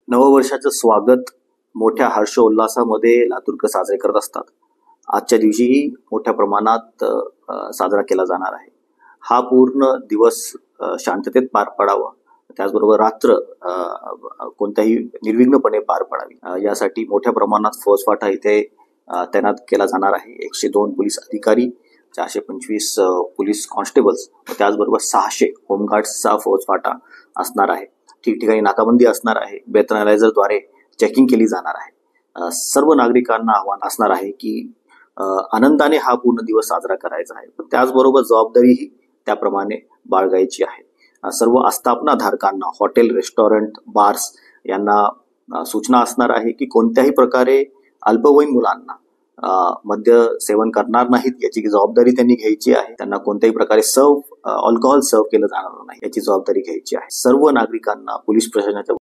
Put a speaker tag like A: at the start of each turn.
A: नववर्षाचं स्वागत मोठ्या हर्षोल्लासामध्ये लातूरकर साजरे करत असतात. आजच्या दिवशीही मोठ्या प्रमाणात साजरा केला जाणार आहे. हा पूर्ण दिवस शांततेत पार पडावा, त्याचबरोबर रात्र कोणत्याही निर्विघ्नपणे पार पडावी यासाठी मोठ्या प्रमाणात फौजफाटा इथे तैनात केला जाणार आहे. 102 पोलीस अधिकारी, 425 पोलीस कॉन्स्टेबल्स, त्याचबरोबर 600 होमगार्ड्सचा फौजफाटा असणार आहे. ठिकठिकाणी नाकाबंदी असणार आहे. ब्रेथ अनालायझरद्वारे चेकिंग केली जाणार आहे. सर्व नागरिकांना आव्हान असणार आहे की आनंदाने हा पूर्ण दिवस साजरा करायचा आहे, पण त्याचबरोबर जबाबदारीही त्याप्रमाणे बाळगायची आहे. सर्व आस्थापनाधारकांना, हॉटेल, रेस्टॉरंट, बार्स यांना सूचना असणार आहे की कोणत्याही प्रकारे अल्पवयीन मुलांना मद्य सेवन करणार नाहीत याची जबाबदारी त्यांनी घ्यायची आहे. त्यांना कोणत्याही प्रकारे अल्कोहोल सर्व केलं जाणार नाही याची जबाबदारी घ्यायची आहे. सर्व नागरिकांना पोलीस प्रशासनाच्या